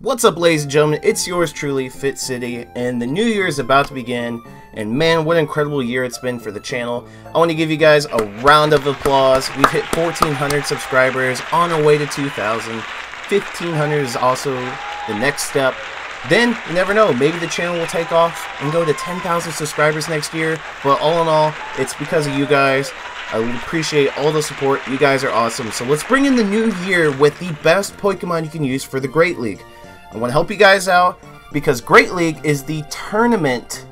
What's up, ladies and gentlemen? It's yours truly, Fitz, and the new year is about to begin, and man, what an incredible year it's been for the channel. I want to give you guys a round of applause. We've hit 1,400 subscribers, on our way to 2,000. 1,500 is also the next step. Then, you never know, maybe the channel will take off and go to 10,000 subscribers next year, but all in all, it's because of you guys. I would appreciate all the support. You guys are awesome. So let's bring in the new year with the best Pokemon you can use for the Great League. I want to help you guys out because Great League is the tournament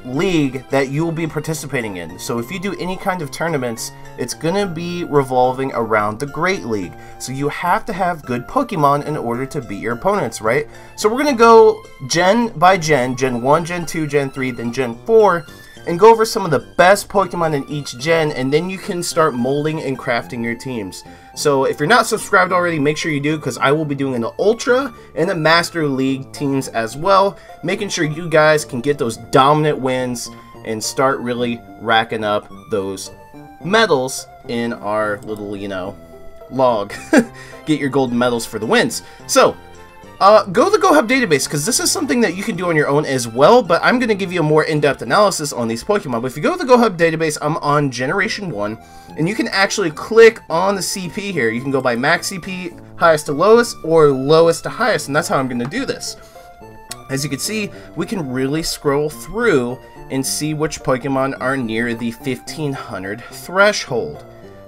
league that you will be participating in. So if you do any kind of tournaments, it's going to be revolving around the Great League. So you have to have good Pokemon in order to beat your opponents, right? So we're going to go gen by gen, Gen 1, Gen 2, Gen 3, then Gen 4, and go over some of the best Pokemon in each gen, and then you can start molding and crafting your teams. So if you're not subscribed already, make sure you do, because I will be doing the Ultra and the Master League teams as well, making sure you guys can get those dominant wins and start really racking up those medals in our little, log. Get your golden medals for the wins. So go to the GoHub database, because this is something that you can do on your own as well, but I'm going to give you a more in-depth analysis on these Pokemon. But if you go to the GoHub database, I'm on Generation 1, and you can actually click on the CP here. You can go by max CP, highest to lowest, or lowest to highest, and that's how I'm going to do this. As you can see, we can really scroll through and see which Pokemon are near the 1,500 threshold.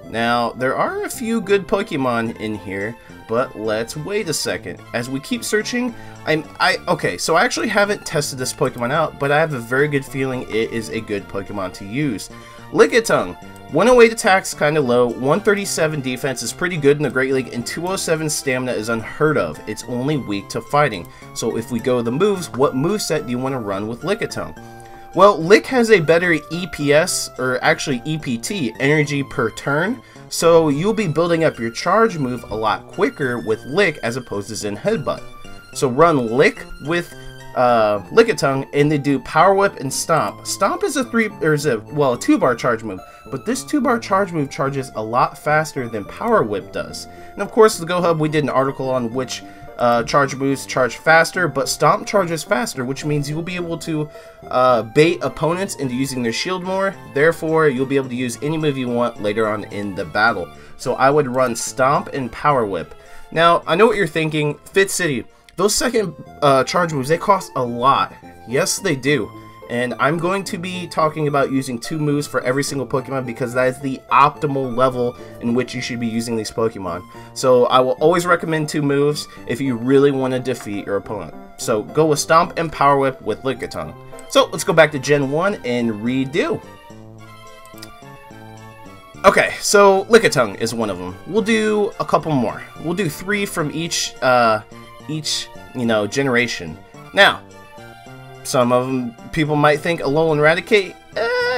Now, there are a few good Pokemon in here, but let's wait a second. As we keep searching, okay, so I actually haven't tested this Pokemon out, but I have a very good feeling it is a good Pokemon to use. Lickitung. 108 attack's kind of low, 137 defense is pretty good in the Great League, and 207 stamina is unheard of. It's only weak to fighting. So if we go the moves, what moveset do you want to run with Lickitung? Well, Lick has a better EPS, or actually EPT, energy per turn, so you'll be building up your charge move a lot quicker with Lick as opposed to Zen Headbutt. So run Lick with Lickitung, and then do Power Whip and Stomp. Stomp is a 2-bar charge move, but this 2-bar charge move charges a lot faster than Power Whip does. And of course, the GoHub, we did an article on which charge moves charge faster, but Stomp charges faster, which means you will be able to bait opponents into using their shield more. Therefore, you'll be able to use any move you want later on in the battle. So I would run Stomp and Power Whip. Now, I know what you're thinking, Fitz, those second charge moves, they cost a lot. Yes, they do. And I'm going to be talking about using 2 moves for every single Pokemon because that is the optimal level in which you should be using these Pokemon. So I will always recommend 2 moves if you really want to defeat your opponent. So go with Stomp and Power Whip with Lickitung. So let's go back to Gen 1 and redo. Okay, so Lickitung is one of them. We'll do a couple more. We'll do 3 from each generation. Now, some of them, people might think Alolan Raticate,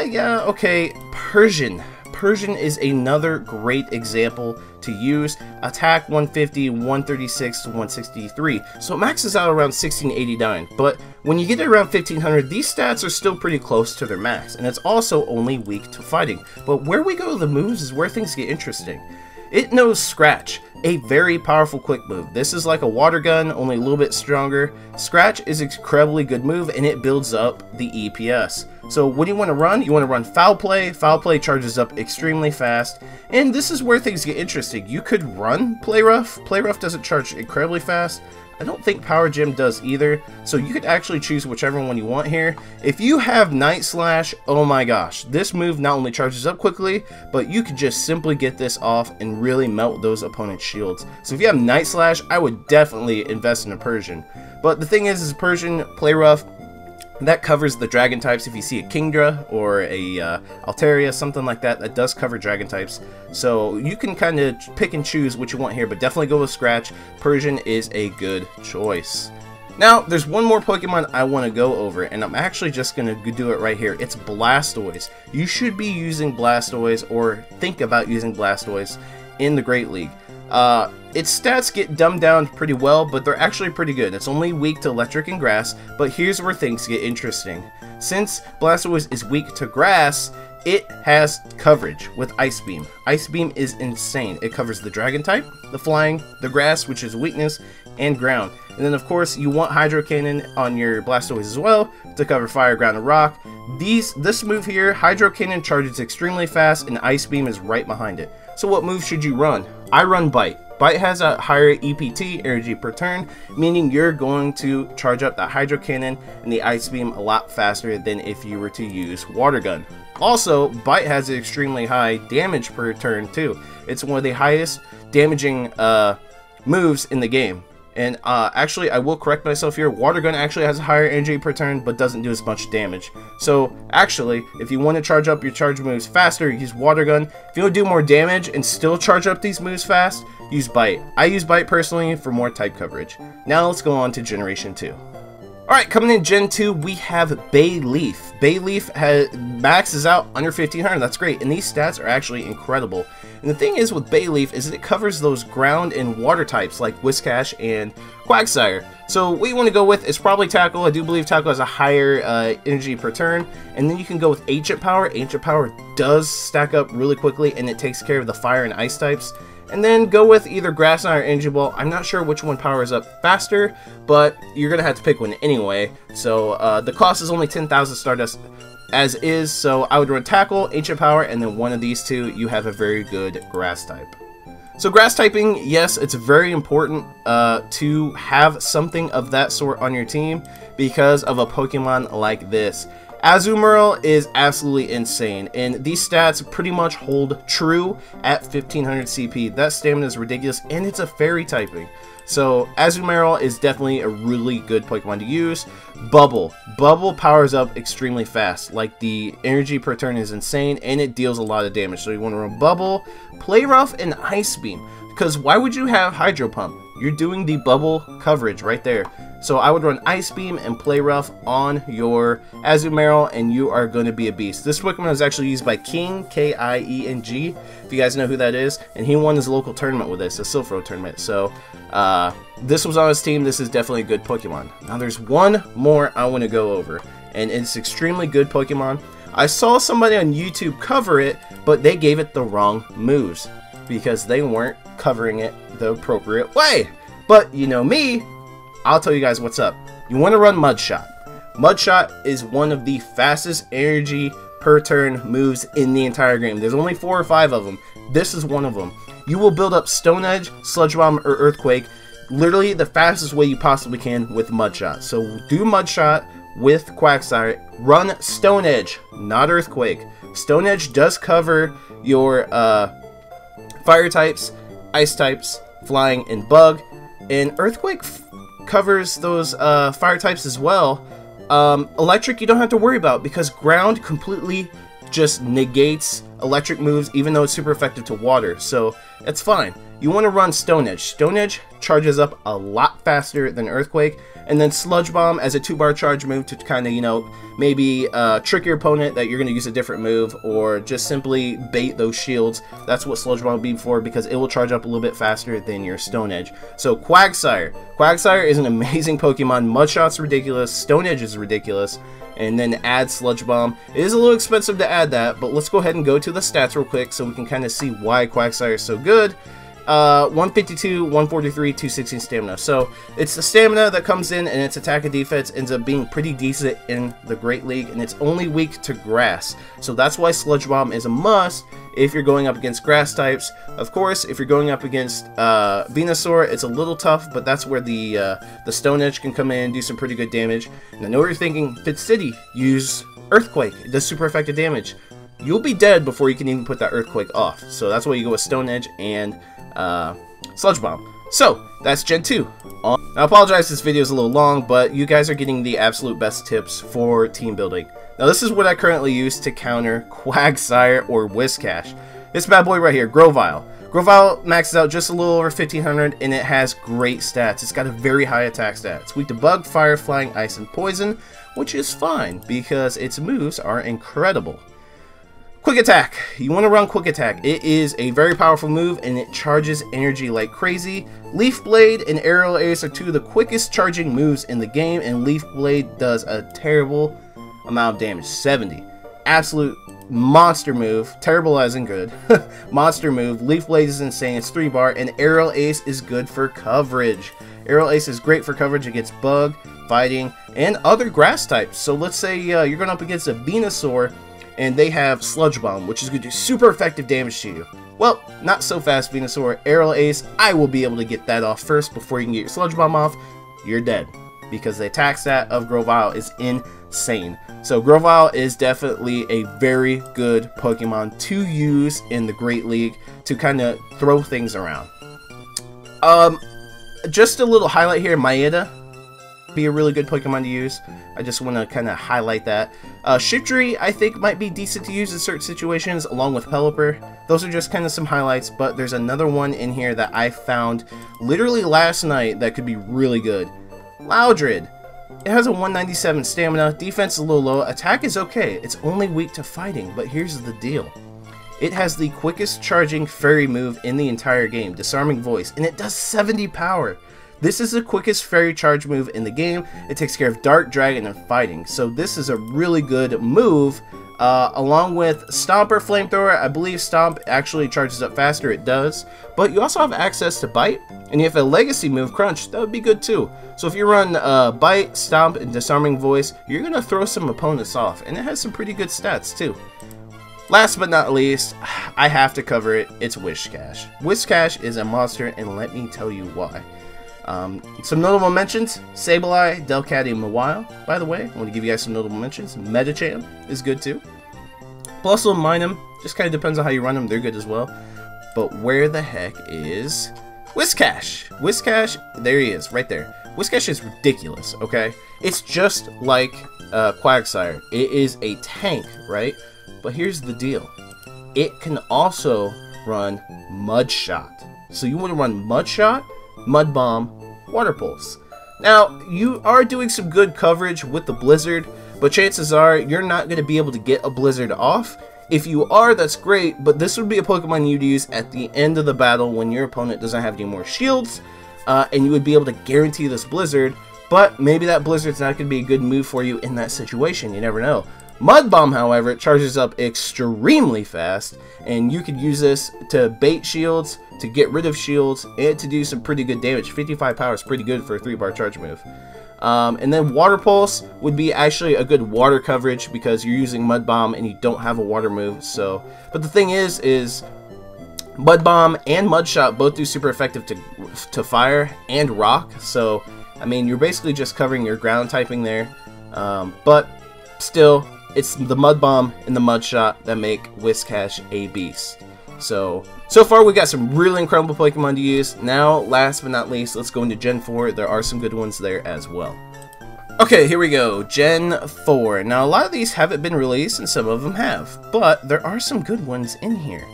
yeah, okay. Persian. Persian is another great example to use. Attack 150, 136 to 163. So it maxes out around 1689. But when you get it around 1500, these stats are still pretty close to their max. And it's also only weak to fighting. But where we go to the moves is where things get interesting. It knows Scratch, a very powerful quick move. This is like a water gun, only a little bit stronger. Scratch is an incredibly good move, and it builds up the EPS. So what do you want to run? You want to run Foul Play. Foul Play charges up extremely fast, and this is where things get interesting. You could run Play Rough. Play Rough doesn't charge incredibly fast. I don't think Power Gem does either, so you could actually choose whichever one you want here. If you have Night Slash, oh my gosh, this move not only charges up quickly, but you could just simply get this off and really melt those opponent's shields. So if you have Night Slash, I would definitely invest in a Persian. But the thing is Persian, Play Rough, that covers the dragon types. If you see a Kingdra or a Altaria, something like that, that does cover dragon types. So you can kind of pick and choose what you want here, but definitely go with Scratch. Persian is a good choice. Now, there's one more Pokemon I want to go over, and I'm actually just going to do it right here. It's Blastoise. You should be using Blastoise, or think about using Blastoise in the Great League. Its stats get dumbed down pretty well, but they're actually pretty good. It's only weak to electric and grass, but here's where things get interesting. Since Blastoise is weak to grass, it has coverage with Ice Beam. Ice Beam is insane. It covers the Dragon type, the Flying, the Grass, which is weakness, and Ground. And then of course you want Hydro Cannon on your Blastoise as well to cover Fire, Ground, and Rock. This move here, Hydro Cannon charges extremely fast, and Ice Beam is right behind it. So what move should you run? I run Bite. Bite has a higher EPT, energy per turn, meaning you're going to charge up the Hydro Cannon and the Ice Beam a lot faster than if you were to use Water Gun. Also, Bite has an extremely high damage per turn too. It's one of the highest damaging moves in the game. And actually, I will correct myself here. Water Gun actually has a higher energy per turn, but doesn't do as much damage. So actually, if you want to charge up your charge moves faster, use Water Gun. If you want to do more damage and still charge up these moves fast, use Bite. I use Bite personally for more type coverage. Now let's go on to Generation 2. Alright, coming in Gen 2, we have Bayleaf. Bayleaf maxes out under 1500, that's great, and these stats are actually incredible. And the thing is with Bayleaf is that it covers those ground and water types like Whiscash and Quagsire. So what you want to go with is probably Tackle. I do believe Tackle has a higher energy per turn, and then you can go with Ancient Power. Ancient Power does stack up really quickly, and it takes care of the fire and ice types. And then go with either Grass Knot or Energy Ball. I'm not sure which one powers up faster, but you're going to have to pick one anyway. So the cost is only 10,000 Stardust as is, so I would run Tackle, Ancient Power, and then one of these two, you have a very good Grass type. So Grass typing, yes, it's very important to have something of that sort on your team because of a Pokemon like this. Azumarill is absolutely insane, and these stats pretty much hold true at 1500 CP. That stamina is ridiculous, and it's a fairy typing. So Azumarill is definitely a really good Pokemon to use. Bubble powers up extremely fast. Like, the energy per turn is insane, and it deals a lot of damage. So you want to run Bubble, Play Rough, and Ice Beam. Because why would you have Hydro Pump? You're doing the Bubble coverage right there. So I would run Ice Beam and Play Rough on your Azumarill, and you are going to be a beast. This Pokemon was actually used by King, K-I-E-N-G, if you guys know who that is, and he won his local tournament with this, a Silphro tournament. So this was on his team. This is definitely a good Pokemon. Now there's one more I want to go over, and it's extremely good Pokemon. I saw somebody on YouTube cover it, but they gave it the wrong moves because they weren't covering it the appropriate way. But you know me, I'll tell you guys what's up. You want to run Mudshot. Mudshot is one of the fastest energy per turn moves in the entire game. There's only 4 or 5 of them. This is one of them. You will build up Stone Edge, Sludge Bomb, or Earthquake literally the fastest way you possibly can with Mudshot. So do Mudshot with Quagsire. Run Stone Edge, not Earthquake. Stone Edge does cover your fire types, ice types, flying, and bug. And Earthquake covers those fire types as well. Electric you don't have to worry about because ground completely just negates electric moves, even though it's super effective to water, so it's fine. You want to run Stone Edge. Stone Edge charges up a lot faster than Earthquake, and then Sludge Bomb as a 2-bar charge move to kind of, you know, maybe trick your opponent that you're going to use a different move, or just simply bait those shields. That's what Sludge Bomb will be for, because it will charge up a little bit faster than your Stone Edge. So Quagsire. Quagsire is an amazing Pokemon. Mudshot's ridiculous. Stone Edge is ridiculous. And then add Sludge Bomb. It is a little expensive to add that, but let's go ahead and go to the stats real quick so we can kind of see why Quagsire is so good. 152, 143, 216 stamina. So it's the stamina that comes in, and its attack and defense ends up being pretty decent in the Great League, and it's only weak to grass. So that's why Sludge Bomb is a must if you're going up against grass types. Of course, if you're going up against Venusaur, it's a little tough, but that's where the Stone Edge can come in and do some pretty good damage. And I know what you're thinking, Fitz City, use Earthquake. It does super effective damage. You'll be dead before you can even put that Earthquake off. So that's why you go with Stone Edge and Sludge Bomb. So that's Gen 2. Now, I apologize, this video is a little long, but you guys are getting the absolute best tips for team building. Now this is what I currently use to counter Quagsire or Whiscash. This bad boy right here, Grovyle. Grovyle maxes out just a little over 1500, and it has great stats. It's got a very high attack stat. It's weak to bug, fire, flying, ice, and poison, which is fine because its moves are incredible. Quick Attack. You want to run Quick Attack. It is a very powerful move, and it charges energy like crazy. Leaf Blade and Aerial Ace are 2 of the quickest charging moves in the game, and Leaf Blade does a terrible amount of damage. 70. Absolute monster move. Terrible as in good. Monster move. Leaf Blade is insane. It's 3-bar. And Aerial Ace is good for coverage. Aerial Ace is great for coverage against Bug, Fighting, and other grass types. So let's say you're going up against a Venusaur and they have Sludge Bomb, which is going to do super effective damage to you. Well, not so fast, Venusaur. Aerial Ace, I will be able to get that off first before you can get your Sludge Bomb off. You're dead, because the attack stat of Grovyle is insane. So Grovyle is definitely a very good Pokemon to use in the Great League to kind of throw things around. Just a little highlight here, Maeda be a really good Pokemon to use. I just want to kind of highlight that. Shiftry, I think, might be decent to use in certain situations, along with Pelipper. Those are just kind of some highlights, but there's another one in here that I found literally last night that could be really good. Loudred. It has a 197 stamina, defense is a little low, attack is okay, it's only weak to fighting, but here's the deal. It has the quickest charging fairy move in the entire game, Disarming Voice, and it does 70 power. This is the quickest fairy charge move in the game. It takes care of Dark Dragon and Fighting, so this is a really good move. Along with Stomper, Flamethrower, I believe Stomp actually charges up faster, it does. But you also have access to Bite, and you have a Legacy move, Crunch, that would be good too. So if you run Bite, Stomp, and Disarming Voice, you're going to throw some opponents off, and it has some pretty good stats too. Last but not least, I have to cover it, it's Whiscash. Whiscash is a monster, and let me tell you why. Some notable mentions, Sableye, Delcat, and Mawile. By the way, I want to give you guys some notable mentions. Medicham is good too. Plus, we'll mine them. Just kind of depends on how you run them. They're good as well. But where the heck is Whiscash? Whiscash, there he is, right there. Whiscash is ridiculous, okay? It's just like Quagsire. It is a tank, right? But here's the deal. It can also run Mud Shot. So you want to run Mud Shot, Mud Bomb, Water Pulse. Now, you are doing some good coverage with the Blizzard, but chances are you're not going to be able to get a Blizzard off. If you are, that's great, but this would be a Pokemon you'd use at the end of the battle when your opponent doesn't have any more shields, and you would be able to guarantee this Blizzard, but maybe that Blizzard's not going to be a good move for you in that situation. You never know. Mud Bomb, however, it charges up extremely fast, and you could use this to bait shields, to get rid of shields, and to do some pretty good damage. 55 power is pretty good for a 3-bar charge move. And then Water Pulse would be actually a good water coverage because you're using Mud Bomb and you don't have a water move. So, but the thing is Mud Bomb and Mud Shot both do super effective to fire and rock. So, I mean, you're basically just covering your ground typing there. But still, it's the Mud Bomb and the Mud Shot that make Whiscash a beast. So far we got some really incredible Pokemon to use. Now, last but not least, let's go into Gen 4. There are some good ones there as well. Okay, here we go. Gen 4. Now, a lot of these haven't been released, and some of them have. But there are some good ones in here.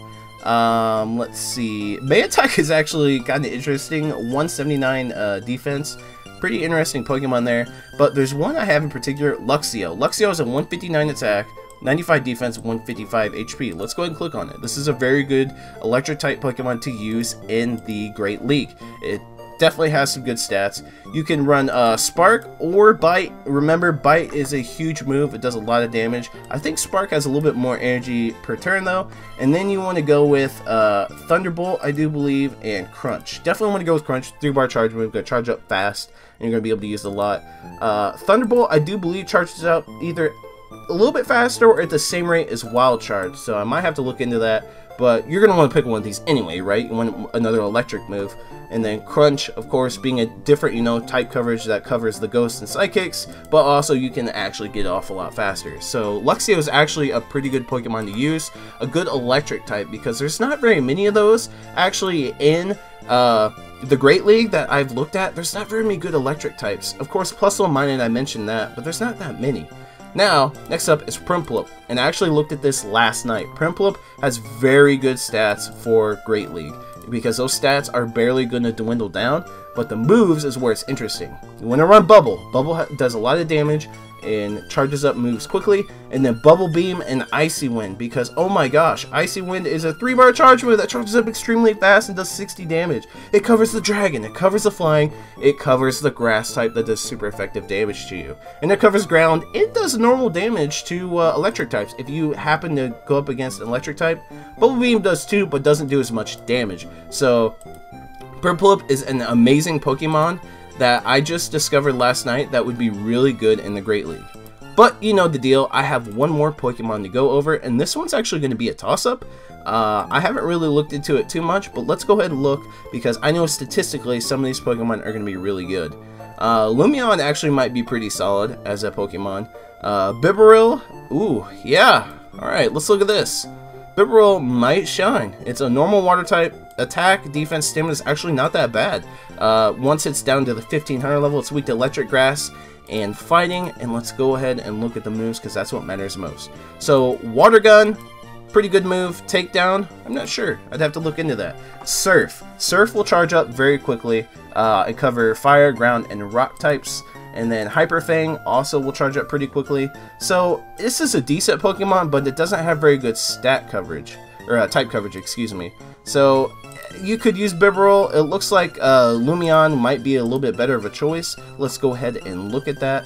Let's see. Mayotuck is actually kind of interesting. 179 defense. Pretty interesting Pokemon there. But there's one I have in particular, Luxio. Luxio is a 159 attack, 95 defense, 155 HP. Let's go ahead and click on it. This is a very good electric type Pokemon to use in the Great League. It definitely has some good stats. You can run Spark or Bite. Remember, Bite is a huge move. It does a lot of damage. I think Spark has a little bit more energy per turn though. And then you want to go with Thunderbolt, I do believe, and Crunch. Definitely want to go with Crunch. 3-bar charge move. Going to charge up fast, and you're going to be able to use it a lot. Thunderbolt, I do believe, charges up either a little bit faster or at the same rate as Wild Charge. So I might have to look into that. But you're going to want to pick one of these anyway, right? You want another electric move. And then Crunch, of course, being a different, type coverage that covers the Ghosts and Psychics, but also you can actually get off a lot faster. So Luxio is actually a pretty good Pokemon to use, a good electric type, because there's not very many of those actually in the Great League that I've looked at. There's not very many good electric types. Of course, Plusle and Minun, I mentioned that, but there's not that many. Now, next up is Prinplup, and I actually looked at this last night. Prinplup has very good stats for Great League, because those stats are barely going to dwindle down, but the moves is where it's interesting. You want to run Bubble. Bubble does a lot of damage, and charges up moves quickly. And then Bubble Beam and Icy Wind, because oh my gosh, Icy Wind is a 3-bar charge move that charges up extremely fast and does 60 damage. It covers the dragon, it covers the flying, it covers the grass type that does super effective damage to you. And it covers ground, it does normal damage to electric types. If you happen to go up against an electric type, Bubble Beam does too, but doesn't do as much damage. So Purplup is an amazing Pokemon that I just discovered last night that would be really good in the Great League. But you know the deal, I have one more Pokemon to go over, and this one's actually going to be a toss-up. I haven't really looked into it too much, but let's go ahead and look, because I know statistically some of these Pokemon are going to be really good. Lumion actually might be pretty solid as a Pokemon. Bibarel, ooh, yeah. Alright, let's look at this. Bibarel might shine. It's a normal water type. Attack, defense, stamina is actually not that bad. Once it's down to the 1500 level, it's weak to electric, grass, and fighting. And let's go ahead and look at the moves, because that's what matters most. So Water Gun, pretty good move. Takedown, I'm not sure, I'd have to look into that. Surf will charge up very quickly. It covers fire, ground, and rock types. And then Hyper Fang also will charge up pretty quickly. So this is a decent Pokemon, but it doesn't have very good stat coverage, or type coverage, excuse me. So you could use Bibarel. It looks like Lumion might be a little bit better of a choice. Let's go ahead and look at that.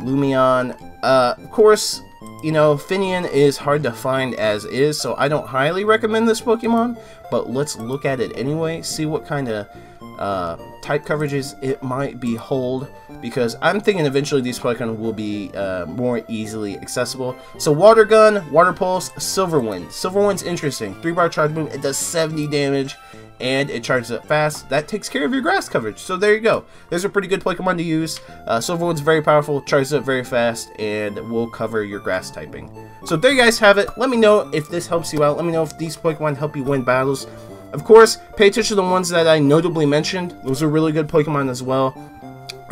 Lumion, of course, you know, Finian is hard to find as is, so I don't highly recommend this Pokemon, but let's look at it anyway, see what kind of type coverages it might be hold, because I'm thinking eventually these Pokemon will be more easily accessible. So Water Gun, Water Pulse, Silver Wind. Silver Wind's interesting. 3-bar charge move, it does 70 damage, and it charges up fast. That takes care of your grass coverage. So there you go. There's a pretty good Pokemon to use. Silver Wind's very powerful, charges up very fast, and will cover your grass typing. So there you guys have it. Let me know if this helps you out. Let me know if these Pokemon help you win battles. Of course, pay attention to the ones that I notably mentioned. Those are really good Pokemon as well.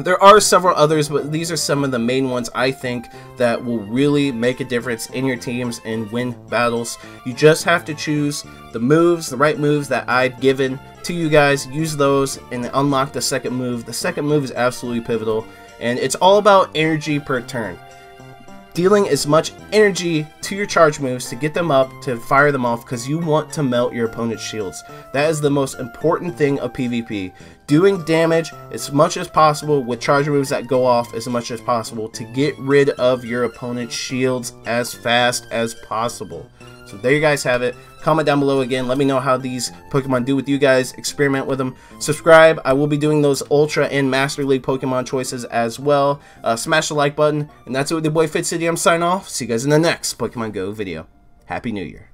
There are several others, but these are some of the main ones I think that will really make a difference in your teams and win battles. You just have to choose the moves, the right moves that I've given to you guys. Use those and unlock the second move. The second move is absolutely pivotal, and it's all about energy per turn. Dealing as much energy to your charge moves to get them up, to fire them off, because you want to melt your opponent's shields. That is the most important thing of PvP. Doing damage as much as possible with charge moves that go off as much as possible to get rid of your opponent's shields as fast as possible. So there you guys have it. Comment down below again. Let me know how these Pokemon do with you guys. Experiment with them. Subscribe. I will be doing those Ultra and Master League Pokemon choices as well. Smash the like button. And that's it with the boy Fitz. I'm signing off. See you guys in the next Pokemon Go video. Happy New Year.